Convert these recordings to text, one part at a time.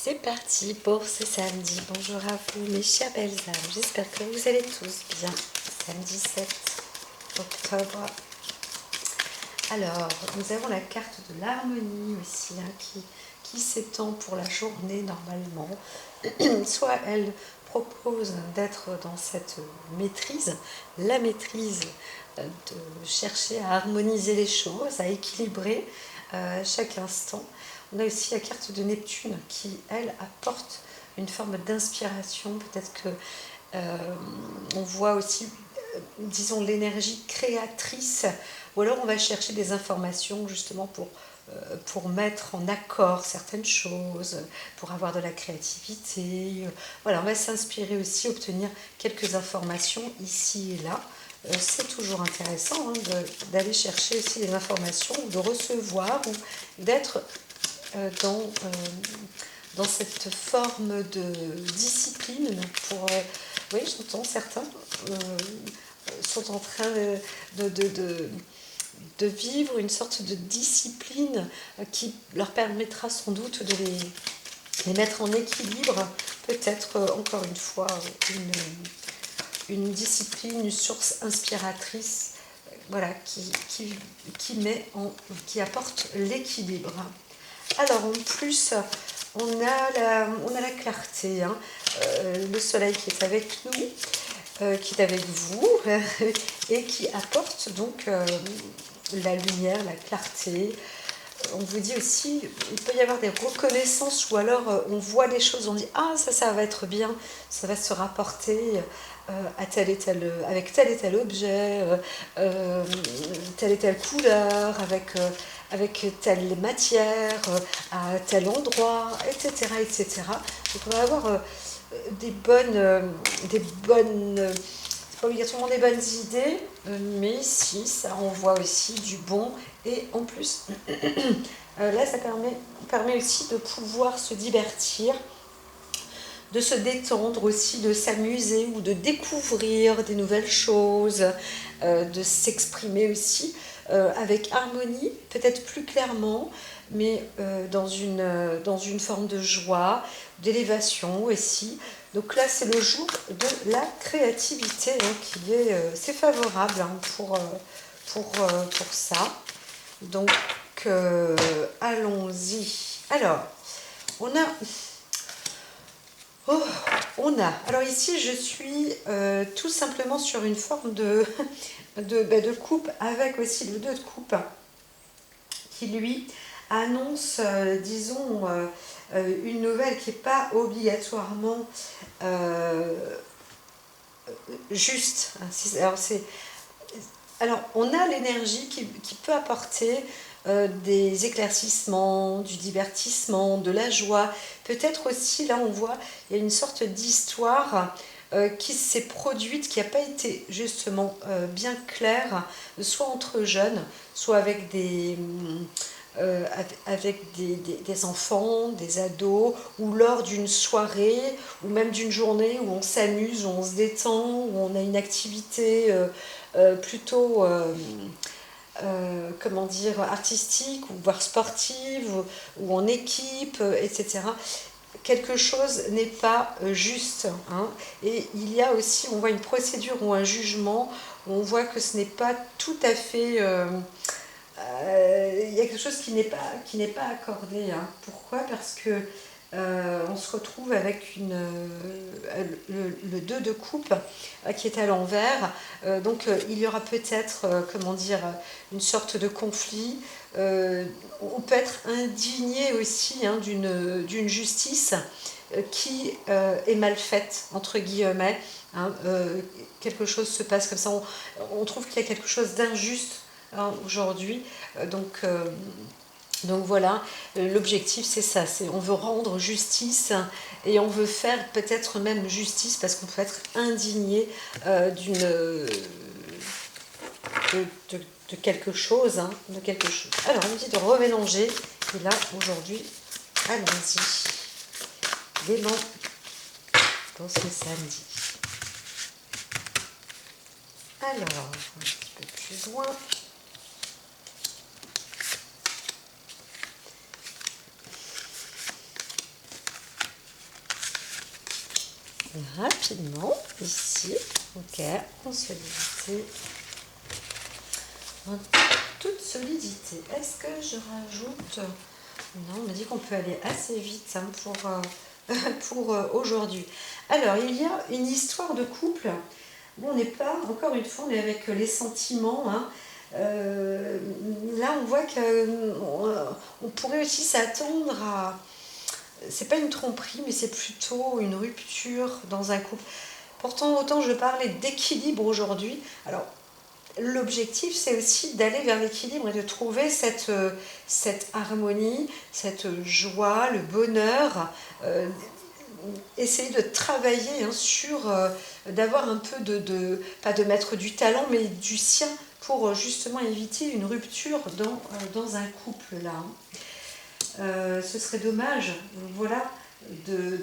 C'est parti pour ce samedi. Bonjour à vous mes chères belles âmes. J'espère que vous allez tous bien. Samedi 7 octobre. Alors, nous avons la carte de l'harmonie aussi qui s'étend pour la journée normalement. Soit elle propose d'être dans cette maîtrise, la maîtrise de chercher à harmoniser les choses, à équilibrer chaque instant. On a aussi la carte de Neptune qui, elle, apporte une forme d'inspiration. Peut-être que on voit aussi, disons, l'énergie créatrice, ou alors on va chercher des informations justement pour mettre en accord certaines choses, pour avoir de la créativité. Voilà, on va s'inspirer aussi, obtenir quelques informations ici et là. C'est toujours intéressant d'aller chercher aussi des informations, de recevoir ou d'être dans cette forme de discipline pour... oui, j'entends certains sont en train de vivre une sorte de discipline qui leur permettra sans doute de les mettre en équilibre, peut-être encore une fois une discipline, une source inspiratrice, voilà, qui apporte l'équilibre. Alors en plus, on a la clarté, hein, le soleil qui est avec nous, qui est avec vous, et qui apporte donc la lumière, la clarté. On vous dit aussi, il peut y avoir des reconnaissances, ou alors on voit des choses, on dit « Ah, ça va être bien, ça va se rapporter à avec tel et tel objet, telle et telle couleur, avec telle matière, à tel endroit, etc. etc. » Donc on va avoir des bonnes pas obligatoirement des bonnes idées, mais ici, ça envoie aussi du bon. Et en plus, là, ça permet aussi de pouvoir se divertir, de se détendre aussi, de s'amuser ou de découvrir des nouvelles choses, de s'exprimer aussi avec harmonie, peut-être plus clairement, mais dans une forme de joie, d'élévation aussi. Donc là, c'est le jour de la créativité, hein, c'est favorable, hein, pour ça. Donc, allons-y. Alors, on a... Oh, alors ici, je suis tout simplement sur une forme de coupe, avec aussi le 2 de coupe, qui lui annonce, disons, une nouvelle qui n'est pas obligatoirement juste. Alors, on a l'énergie qui peut apporter des éclaircissements, du divertissement, de la joie. Peut-être aussi, là, on voit, il y a une sorte d'histoire qui s'est produite, qui n'a pas été justement bien claire, soit entre jeunes, soit avec des enfants, des ados, ou lors d'une soirée, ou même d'une journée où on s'amuse, où on se détend, où on a une activité plutôt, comment dire, artistique, ou voire sportive, ou en équipe, etc. Quelque chose n'est pas juste, hein. Et il y a aussi, on voit une procédure ou un jugement, où on voit que ce n'est pas tout à fait... il y a quelque chose qui n'est pas accordé, hein. Pourquoi? Parce que on se retrouve avec le 2 de coupe qui est à l'envers. Donc il y aura peut-être, comment dire, une sorte de conflit. On peut être indigné aussi, hein, d'une justice qui est mal faite, entre guillemets, hein. Quelque chose se passe comme ça. On trouve qu'il y a quelque chose d'injuste, hein, aujourd'hui. Donc voilà, l'objectif c'est ça, on veut rendre justice, et on veut faire peut-être même justice parce qu'on peut être indigné de quelque chose, hein, de quelque chose. Alors on me dit de remélanger, et là aujourd'hui, allons-y, l'élan dans ce samedi. Alors, un petit peu plus loin. rapidement ici. Ok, en solidité. En toute solidité. Est-ce que je rajoute... Non, on m'a dit qu'on peut aller assez vite hein, pour aujourd'hui. Alors, il y a une histoire de couple. Bon, on n'est pas, encore une fois, on est avec les sentiments. Hein. Là, on voit qu'on pourrait aussi s'attendre à... C'est pas une tromperie, mais c'est plutôt une rupture dans un couple. Pourtant, autant je parlais d'équilibre aujourd'hui. Alors, l'objectif, c'est aussi d'aller vers l'équilibre et de trouver cette harmonie, cette joie, le bonheur. Essayer de travailler hein, sur, d'avoir un peu pas de mettre du talent, mais du sien pour justement éviter une rupture dans un couple là. Ce serait dommage, voilà, de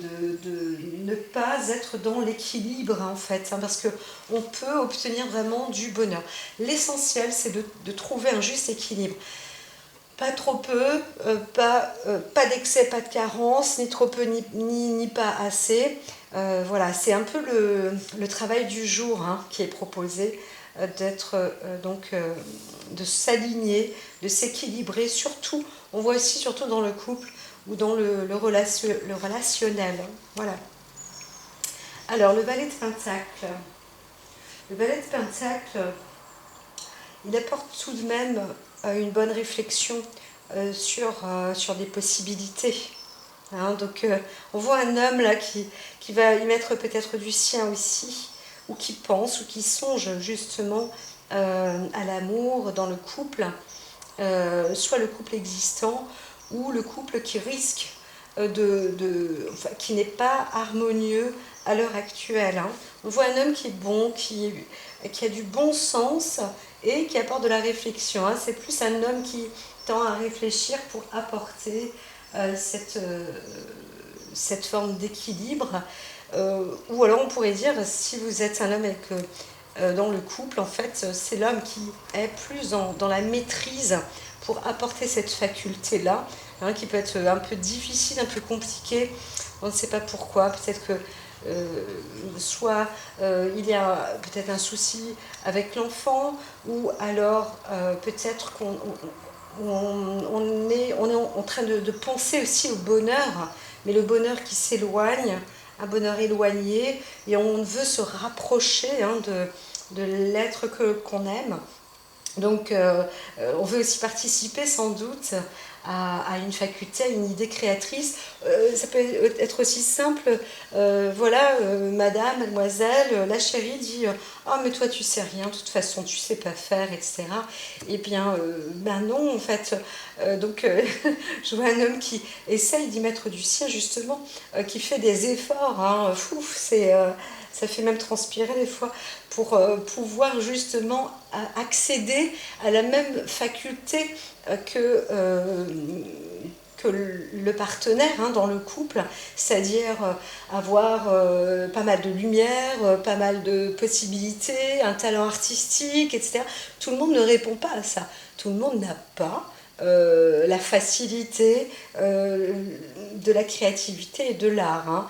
ne pas être dans l'équilibre en fait, hein, parce qu'on peut obtenir vraiment du bonheur. L'essentiel, c'est de trouver un juste équilibre. Pas trop peu, pas d'excès, pas de carence, ni trop peu, ni pas assez. Voilà, c'est un peu le travail du jour hein, qui est proposé, d'être de s'aligner, de s'équilibrer, surtout, on voit aussi surtout dans le couple ou dans le relationnel. Voilà. Alors, le valet de Pentacle. Le valet de Pentacle, il apporte tout de même une bonne réflexion sur des possibilités. Hein, donc, on voit un homme là qui va y mettre peut-être du sien aussi, ou qui pense, ou qui songe justement à l'amour dans le couple, soit le couple existant, ou le couple qui risque enfin, qui n'est pas harmonieux à l'heure actuelle. Hein. On voit un homme qui est bon, qui a du bon sens et qui apporte de la réflexion. Hein. C'est plus un homme qui tend à réfléchir pour apporter cette forme d'équilibre. Ou alors on pourrait dire, si vous êtes un homme dans le couple, en fait, c'est l'homme qui est plus dans la maîtrise pour apporter cette faculté-là, hein, qui peut être un peu difficile, un peu compliqué. On ne sait pas pourquoi. Peut-être que soit il y a peut-être un souci avec l'enfant, ou alors peut-être on est en train de penser aussi au bonheur, mais le bonheur qui s'éloigne, un bonheur éloigné, et on veut se rapprocher hein, de l'être qu'on aime. Donc on veut aussi participer sans doute à une faculté, à une idée créatrice. Ça peut être aussi simple, voilà, madame, mademoiselle, la chérie dit « Ah mais toi tu sais rien, de toute façon tu sais pas faire, etc. » Eh bien, ben non en fait. Je vois un homme qui essaye d'y mettre du sien justement, qui fait des efforts, hein, ça fait même transpirer des fois, pour pouvoir justement accéder à la même faculté que le partenaire hein, dans le couple, c'est-à-dire avoir pas mal de lumière, pas mal de possibilités, un talent artistique, etc. Tout le monde ne répond pas à ça. Tout le monde n'a pas la facilité de la créativité et de l'art. Hein.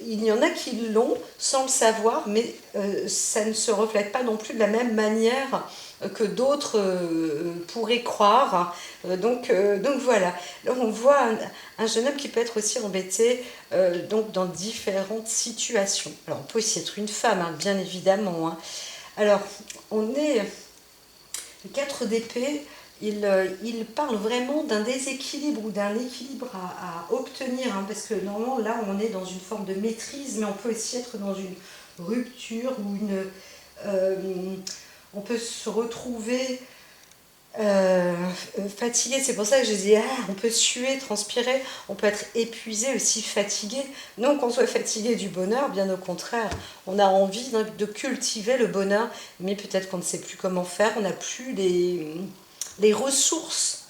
Il y en a qui l'ont sans le savoir, mais ça ne se reflète pas non plus de la même manière que d'autres pourraient croire. Donc voilà. Là, on voit un jeune homme qui peut être aussi embêté donc dans différentes situations. Alors, on peut aussi être une femme, hein, bien évidemment. Hein. Alors, on est... Le 4 d'épée, il parle vraiment d'un déséquilibre ou d'un équilibre à obtenir, hein, parce que normalement, là, on est dans une forme de maîtrise, mais on peut aussi être dans une rupture ou on peut se retrouver fatigué. C'est pour ça que je dis on peut suer, transpirer, on peut être épuisé aussi, fatigué. Non qu'on soit fatigué du bonheur, bien au contraire, on a envie de cultiver le bonheur, mais peut-être qu'on ne sait plus comment faire, on n'a plus les ressources,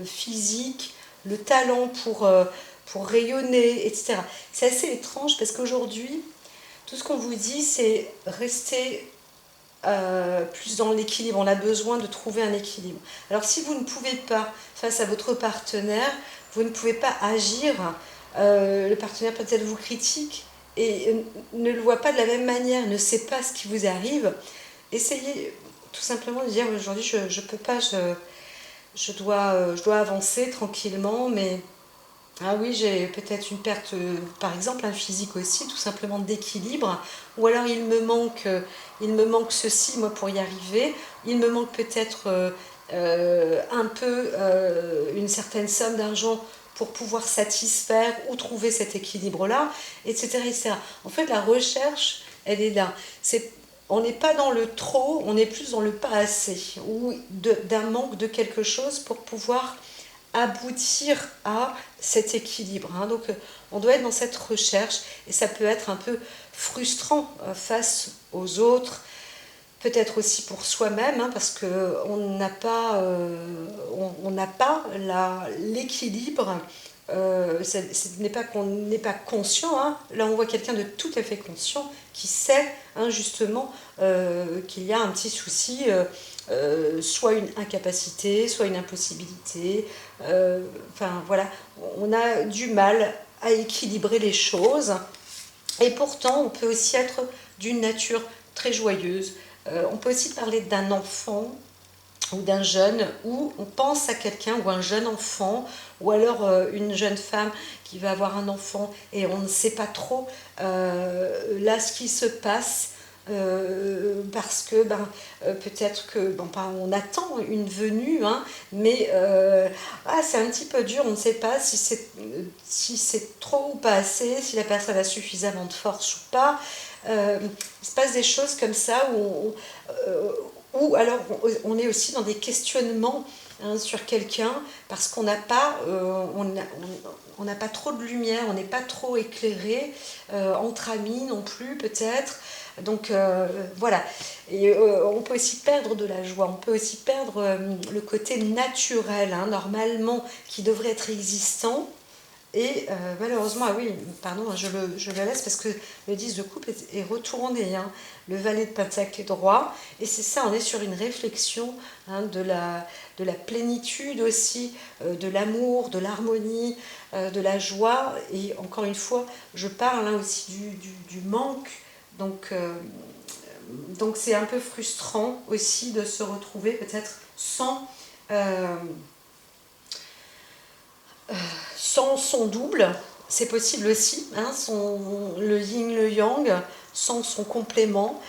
physiques, le talent pour rayonner, etc. C'est assez étrange parce qu'aujourd'hui, tout ce qu'on vous dit, c'est rester plus dans l'équilibre. On a besoin de trouver un équilibre. Alors si vous ne pouvez pas, face à votre partenaire, vous ne pouvez pas agir Le partenaire peut-être vous critique et ne le voit pas de la même manière, ne sait pas ce qui vous arrive. Essayez tout simplement de dire aujourd'hui je peux pas, je dois avancer tranquillement, mais ah oui, j'ai peut-être une perte, par exemple, un physique aussi, tout simplement d'équilibre. Ou alors il me manque ceci, moi, pour y arriver. Il me manque peut-être un peu une certaine somme d'argent pour pouvoir satisfaire ou trouver cet équilibre-là, etc., etc. En fait, la recherche, elle est là. On n'est pas dans le trop, on est plus dans le pas assez, ou d'un manque de quelque chose pour pouvoir aboutir à cet équilibre. Hein. Donc on doit être dans cette recherche et ça peut être un peu frustrant face aux autres, peut-être aussi pour soi-même, hein, parce qu'on n'a pas, on n'a pas l'équilibre. Ce n'est pas qu'on n'est pas conscient. Hein. Là, on voit quelqu'un de tout à fait conscient qui sait hein, justement qu'il y a un petit souci, soit une incapacité, soit une impossibilité. Enfin voilà, on a du mal à équilibrer les choses. Et pourtant, on peut aussi être d'une nature très joyeuse. On peut aussi parler d'un enfant ou d'un jeune où on pense à quelqu'un ou un jeune enfant ou alors une jeune femme qui va avoir un enfant et on ne sait pas trop là ce qui se passe parce que peut-être que on attend une venue hein, mais c'est un petit peu dur, on ne sait pas si c'est trop ou pas assez, si la personne a suffisamment de force ou pas. Il se passe des choses comme ça ou alors on est aussi dans des questionnements hein, sur quelqu'un parce qu'on n'a pas, on n'a pas trop de lumière, on n'est pas trop éclairé, entre amis non plus peut-être. Donc voilà, et on peut aussi perdre de la joie, on peut aussi perdre le côté naturel, hein, normalement, qui devrait être existant. Et malheureusement, ah oui, pardon, je le laisse parce que le 10 de coupe est retourné. Hein. Le valet de pentacle est droit. Et c'est ça, on est sur une réflexion hein, de la plénitude aussi, de l'amour, de l'harmonie, de la joie. Et encore une fois, je parle hein, aussi du manque. Donc, donc c'est un peu frustrant aussi de se retrouver peut-être euh, sans son double, c'est possible aussi, hein, le yin, le yang, sans son complément.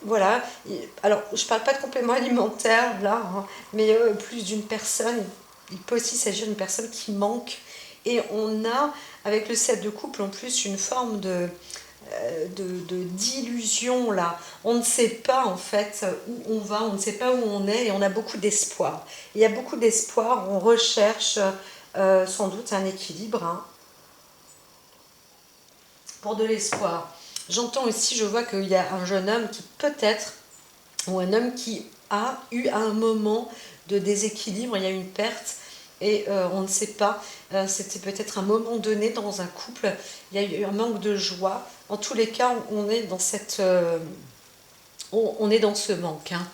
Voilà. Alors, je ne parle pas de complément alimentaire là, hein, mais plus d'une personne. Il peut aussi s'agir d'une personne qui manque. Et on a, avec le 7 de couple, en plus, une forme d'illusion là. On ne sait pas en fait où on va, on ne sait pas où on est et on a beaucoup d'espoir. Il y a beaucoup d'espoir, on recherche sans doute un équilibre hein, pour de l'espoir. J'entends aussi, je vois qu'il y a un jeune homme qui peut-être, ou un homme qui a eu un moment de déséquilibre, il y a eu une perte et on ne sait pas, c'était peut-être un moment donné dans un couple, il y a eu un manque de joie. En tous les cas, on est dans on est dans ce manque. Hein.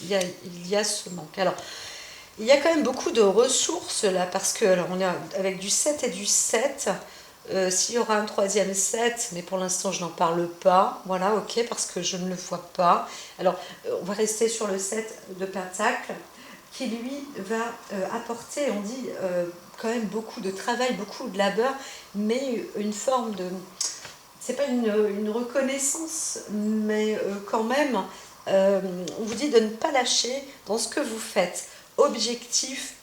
Il y a ce manque. Alors, il y a quand même beaucoup de ressources là, parce que alors, on est avec du 7 et du 7. S'il y aura un troisième 7, mais pour l'instant je n'en parle pas, voilà, ok, parce que je ne le vois pas. Alors, on va rester sur le 7 de Pentacle, qui lui va apporter, on dit, quand même beaucoup de travail, beaucoup de labeur, mais une forme de... C'est pas une reconnaissance, mais quand même, on vous dit de ne pas lâcher dans ce que vous faites. Objectif,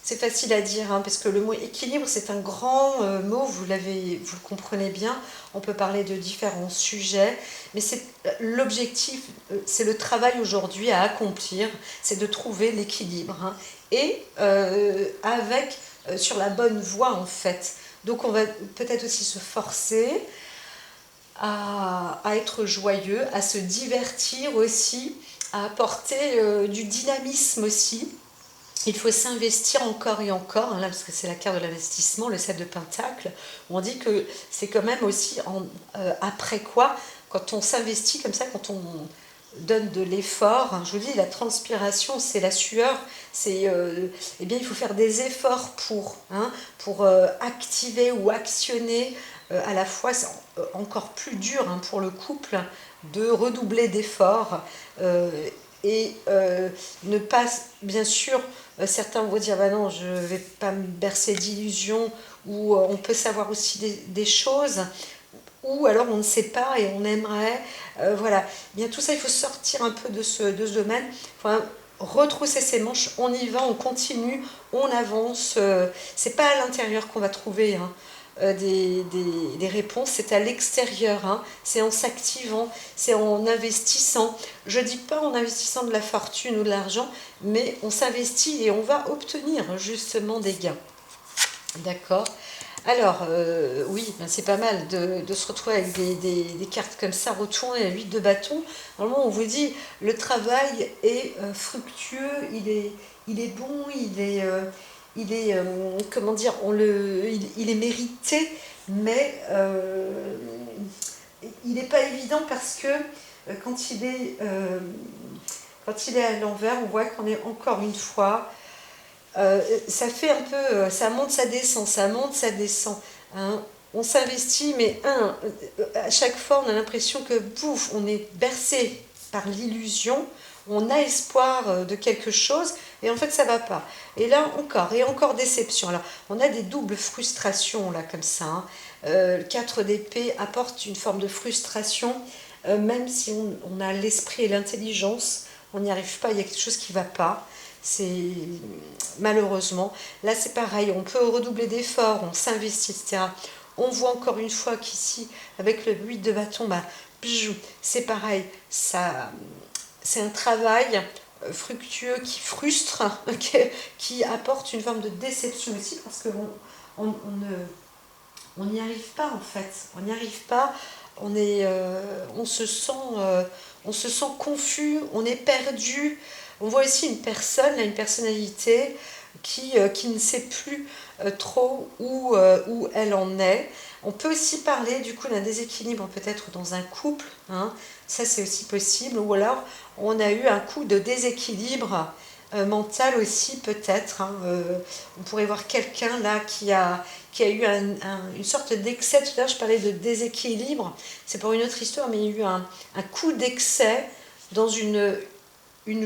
c'est facile à dire, hein, parce que le mot équilibre, c'est un grand mot, vous le comprenez bien. On peut parler de différents sujets, mais c'est l'objectif, c'est le travail aujourd'hui à accomplir, c'est de trouver l'équilibre, hein, et avec sur la bonne voie en fait. Donc on va peut-être aussi se forcer à être joyeux, à se divertir aussi, à apporter du dynamisme aussi. Il faut s'investir encore et encore, hein, là, parce que c'est la carte de l'investissement, le 7 de Pentacle. On dit que c'est quand même aussi après quoi, quand on s'investit comme ça, quand donne de l'effort. Je vous dis, la transpiration, c'est la sueur. Eh bien, il faut faire des efforts pour activer ou actionner. À la fois, c'est encore plus dur pour le couple de redoubler d'efforts et ne pas, bien sûr, certains vont dire, bah non, je ne vais pas me bercer d'illusions, ou on peut savoir aussi des choses, ou alors on ne sait pas et on aimerait, voilà. Bien tout ça, il faut sortir un peu de ce domaine, enfin, retrousser ses manches, on y va, on continue, on avance, c'est pas à l'intérieur qu'on va trouver des réponses, c'est à l'extérieur, c'est en s'activant, c'est en investissant. Je dis pas en investissant de la fortune ou de l'argent, mais on s'investit et on va obtenir justement des gains. D'accord. Alors, oui, ben c'est pas mal de se retrouver avec des cartes comme ça, retournées à 8 de bâton. Normalement, on vous dit, le travail est fructueux, il est bon, comment dire, il est mérité, mais il n'est pas évident parce que quand quand il est à l'envers, on voit qu'on est encore une fois ça fait un peu, ça monte, ça descend, ça monte, ça descend. Hein. On s'investit, mais à chaque fois, on a l'impression que, bouf, on est bercé par l'illusion, on a espoir de quelque chose, et en fait, ça va pas. Et encore déception. Alors, on a des doubles frustrations, là, comme ça. Le 4 d'épée apporte une forme de frustration, même si on a l'esprit et l'intelligence, on n'y arrive pas, il y a quelque chose qui ne va pas. C'est malheureusement, là c'est pareil, on peut redoubler d'efforts, on s'investit, etc. On voit encore une fois qu'ici, avec le 8 de bâton, bah, c'est pareil, ça, c'est un travail fructueux qui frustre, qui apporte une forme de déception aussi, parce qu'on on n'y arrive pas en fait, on n'y arrive pas, on se sent confus, on est perdu. On voit aussi une personne, là, une personnalité qui ne sait plus trop où elle en est. On peut aussi parler du coup d'un déséquilibre peut-être dans un couple, ça c'est aussi possible, ou alors on a eu un coup de déséquilibre mental aussi peut-être. On pourrait voir quelqu'un là qui a eu une sorte d'excès. Tout à l'heure je parlais de déséquilibre, c'est pour une autre histoire, mais il y a eu un coup d'excès dans une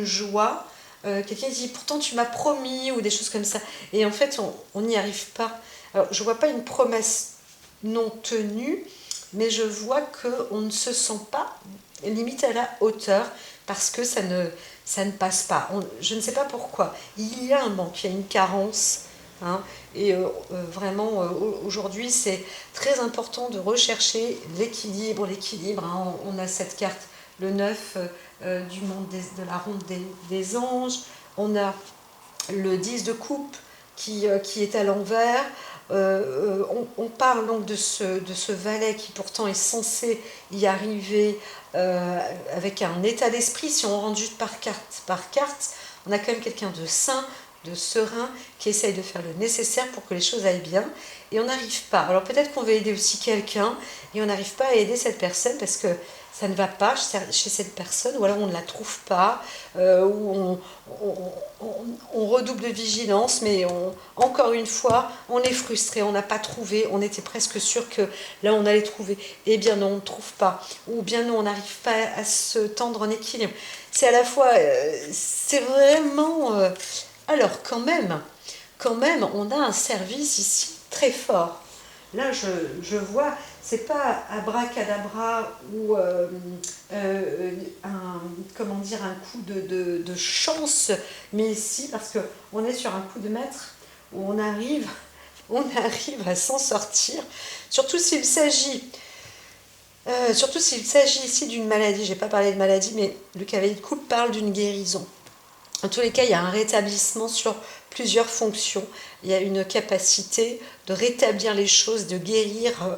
joie. Quelqu'un dit pourtant tu m'as promis, ou des choses comme ça. Et en fait, on n'y arrive pas. Alors, je ne vois pas une promesse non tenue, mais je vois qu'on ne se sent pas limite à la hauteur parce que ça ne passe pas. Je ne sais pas pourquoi. Il y a un manque, il y a une carence. Et vraiment, aujourd'hui, c'est très important de rechercher l'équilibre. On a cette carte, le 9 du monde de la ronde des anges. On a le 10 de coupe qui est à l'envers. On parle donc de ce valet qui pourtant est censé y arriver avec un état d'esprit. Si on rentre juste par carte, on a quand même quelqu'un de sain, de serein, qui essaye de faire le nécessaire pour que les choses aillent bien, et on n'arrive pas. Alors peut-être qu'on veut aider aussi quelqu'un, et on n'arrive pas à aider cette personne parce que ça ne va pas chez cette personne, ou alors on ne la trouve pas, ou on redouble de vigilance, mais encore une fois, on est frustré, on n'a pas trouvé, on était presque sûr que là on allait trouver, et bien non, on ne trouve pas, ou bien non, on n'arrive pas à se tendre en équilibre. C'est à la fois, c'est vraiment... alors quand même, on a un service ici très fort. Là, je vois, c'est pas abracadabra ou comment dire, un coup de chance, mais ici, parce qu'on est sur un coup de maître où on arrive à s'en sortir, surtout s'il s'agit ici d'une maladie. J'ai pas parlé de maladie, mais le cavalier de coupe parle d'une guérison. En tous les cas, il y a un rétablissement sur plusieurs fonctions. Il y a une capacité de rétablir les choses, de guérir.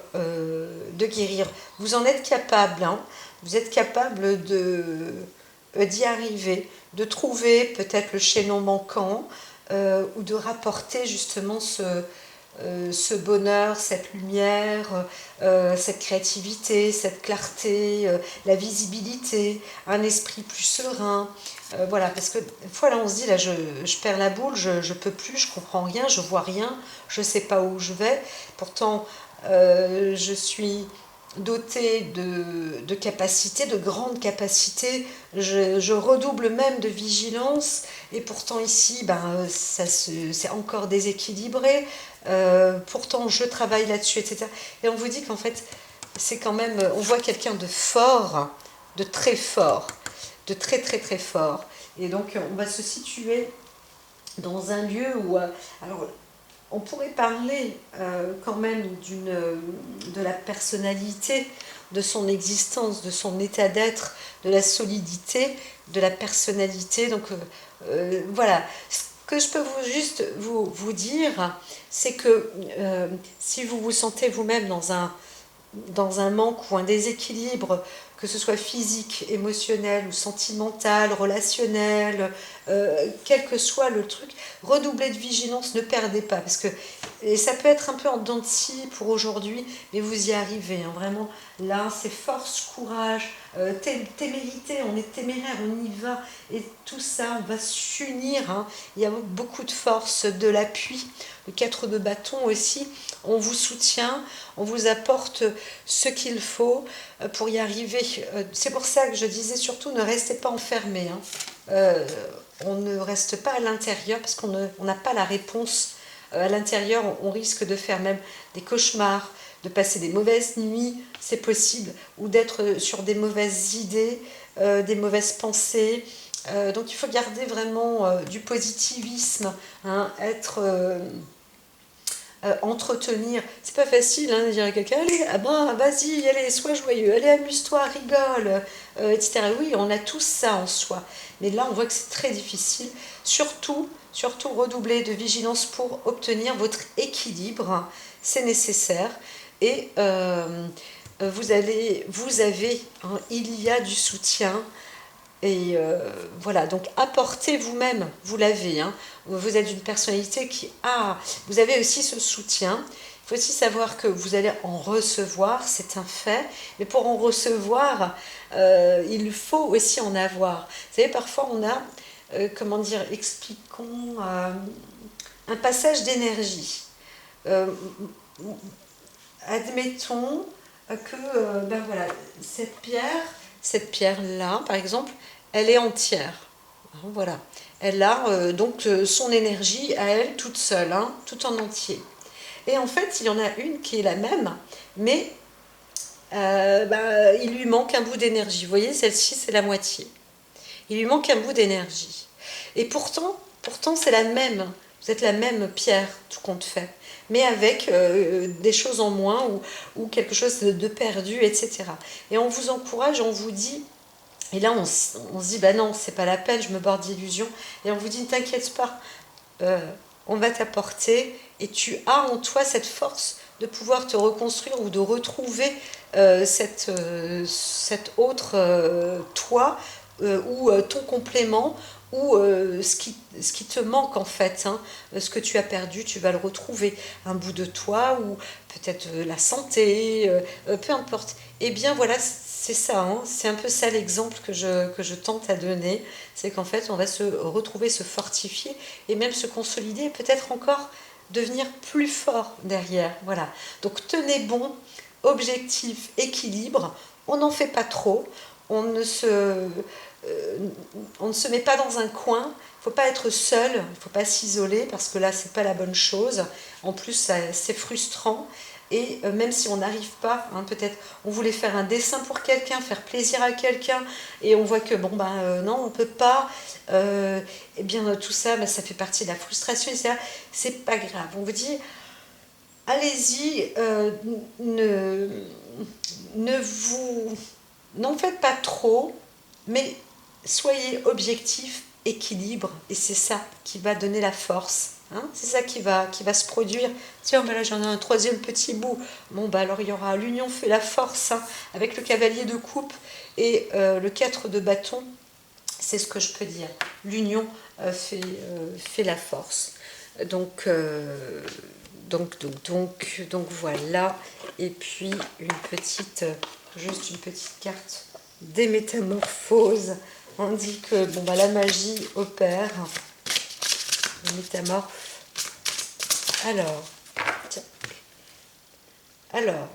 Vous en êtes capable. Vous êtes capable d'y arriver, de trouver peut-être le chaînon manquant ou de rapporter justement ce bonheur, cette lumière, cette créativité, cette clarté, la visibilité, un esprit plus serein. Voilà, parce que des fois là on se dit, là je perds la boule, je peux plus, je comprends rien, je vois rien, je sais pas où je vais. Pourtant, je suis dotée de capacités, de grandes capacités. Je redouble même de vigilance et pourtant ici, ben, c'est encore déséquilibré. Pourtant, je travaille là-dessus, etc. Et on vous dit qu'en fait, c'est quand même, on voit quelqu'un de fort, de très fort, de très très très fort. Et donc, on va se situer dans un lieu où, alors, on pourrait parler quand même de la personnalité, de son existence, de son état d'être, de la solidité, de la personnalité. Donc voilà, ce que je peux juste vous dire, c'est que si vous vous sentez vous-même dans un manque ou un déséquilibre, que ce soit physique, émotionnel ou sentimental, relationnel, quel que soit le truc, redoublez de vigilance, ne perdez pas, parce que et ça peut être un peu en dents de scie pour aujourd'hui, mais vous y arrivez, hein, vraiment. Là, c'est force, courage, témérité, on est téméraire, on y va, et tout ça, on va s'unir, hein. Il y a beaucoup de force, de l'appui, le 4 de bâton aussi, on vous soutient, on vous apporte ce qu'il faut pour y arriver. C'est pour ça que je disais surtout, ne restez pas enfermés, hein. On ne reste pas à l'intérieur parce qu'on n'a pas la réponse. À l'intérieur, on risque de faire même des cauchemars, de passer des mauvaises nuits, c'est possible, ou d'être sur des mauvaises idées, des mauvaises pensées. Donc il faut garder vraiment du positivisme, hein, être entretenir. C'est pas facile hein, de dire à quelqu'un, allez, ah ben, vas-y, allez, sois joyeux, allez, amuse-toi, rigole, etc. Oui, on a tous ça en soi. Mais là, on voit que c'est très difficile. Surtout, redoubler de vigilance pour obtenir votre équilibre. C'est nécessaire. Et vous avez, hein, il y a du soutien. Et voilà, donc apportez vous-même, vous l'avez, hein. Vous êtes une personnalité qui a, vous avez aussi ce soutien. Il faut aussi savoir que vous allez en recevoir, c'est un fait, mais pour en recevoir, il faut aussi en avoir. Vous savez, parfois on a, comment dire, expliquons, un passage d'énergie. Euh, Admettons que ben voilà, cette pierre-là, par exemple, elle est entière. Hein, voilà. Elle a donc son énergie à elle toute seule, hein, tout en entier. Et en fait, il y en a une qui est la même, mais ben, il lui manque un bout d'énergie. Vous voyez, celle-ci, c'est la moitié. Il lui manque un bout d'énergie. Et pourtant c'est la même. Vous êtes la même pierre, tout compte fait. Mais avec des choses en moins ou quelque chose de perdu, etc. Et on vous encourage, on vous dit, et là on se dit, bah non, c'est pas la peine, je me borde d'illusions. Et on vous dit, ne t'inquiète pas, euh, on va t'apporter et tu as en toi cette force de pouvoir te reconstruire ou de retrouver cette autre toi ou ton complément ou ce qui te manque en fait, hein, ce que tu as perdu, tu vas le retrouver, un bout de toi ou peut-être la santé, peu importe. Eh bien voilà, c'est ça, hein, c'est un peu ça l'exemple que je tente à donner, c'est qu'en fait on va se retrouver, se fortifier et même se consolider et peut-être encore devenir plus fort derrière. Voilà, donc tenez bon, objectif, équilibre, on n'en fait pas trop, on ne se, on ne se met pas dans un coin, il ne faut pas être seul, il ne faut pas s'isoler parce que là c'est pas la bonne chose, en plus c'est frustrant. Et même si on n'arrive pas, hein, peut-être on voulait faire un dessin pour quelqu'un, faire plaisir à quelqu'un, et on voit que bon ben non, on peut pas, et bien tout ça, ben, ça fait partie de la frustration, etc. C'est pas grave. On vous dit, allez-y, ne vous, n'en faites pas trop, mais soyez objectif, équilibre, et c'est ça qui va donner la force. Hein, c'est ça qui va se produire. Tiens, ben là j'en ai un troisième petit bout. Bon, bah alors il y aura l'union fait la force, hein, avec le cavalier de coupe et le 4 de bâton. C'est ce que je peux dire. L'union fait la force. Donc, Donc voilà. Et puis juste une petite carte des métamorphoses. On dit que bon, bah, la magie opère. Les métamorphes. Alors, tiens. Alors,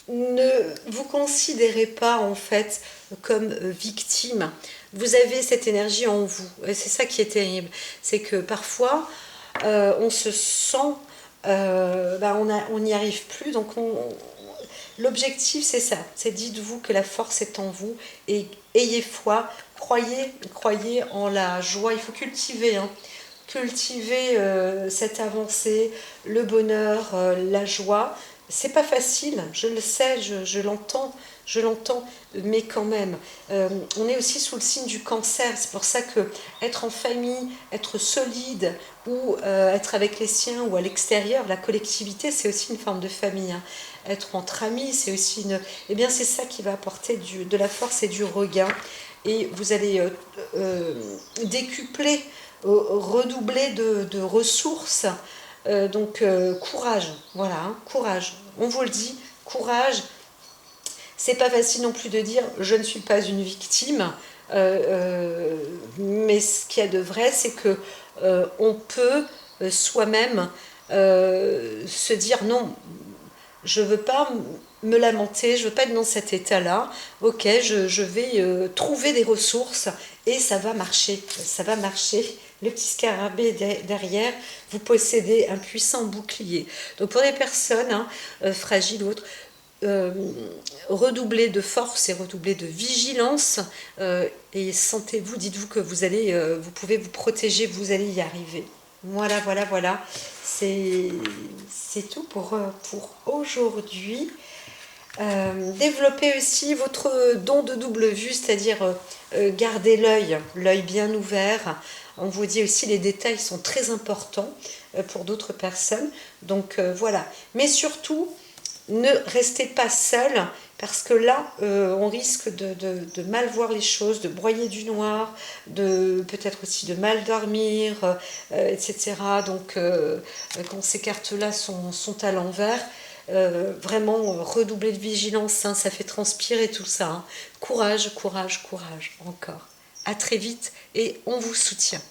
ne vous considérez pas en fait comme victime. Vous avez cette énergie en vous. Et c'est ça qui est terrible. C'est que parfois, on se sent, on n'y arrive plus. Donc, l'objectif, c'est ça. C'est dites-vous que la force est en vous et ayez foi. Croyez en la joie. Il faut cultiver, hein. Cultiver cette avancée, le bonheur, la joie. C'est pas facile, je le sais, je l'entends, mais quand même, on est aussi sous le signe du cancer. C'est pour ça que être en famille, être solide ou être avec les siens ou à l'extérieur, la collectivité, c'est aussi une forme de famille, hein. Être entre amis, c'est aussi eh bien, c'est ça qui va apporter de la force et du regain. Et vous allez décupler, redoubler de ressources. Courage, voilà, hein, courage. On vous le dit, courage. C'est pas facile non plus de dire je ne suis pas une victime, mais ce qu'il y a de vrai, c'est que on peut soi-même se dire non, je veux pas me lamenter, je veux pas être dans cet état-là. Ok, je vais trouver des ressources et ça va marcher, ça va marcher. Le petit scarabée derrière, vous possédez un puissant bouclier. Donc pour les personnes, hein, fragiles ou autres, euh, redoublez de force et redoublez de vigilance et sentez-vous, dites-vous que vous pouvez vous protéger, vous allez y arriver. Voilà. C'est tout pour aujourd'hui. Développez aussi votre don de double vue, c'est-à-dire garder l'œil bien ouvert. On vous dit aussi les détails sont très importants pour d'autres personnes. Donc voilà. Mais surtout, ne restez pas seul parce que là, on risque de mal voir les choses, de broyer du noir, peut-être aussi de mal dormir, etc. Donc, quand ces cartes-là sont à l'envers, vraiment redoubler de vigilance, hein, ça fait transpirer tout ça, hein. Courage encore. À très vite et on vous soutient.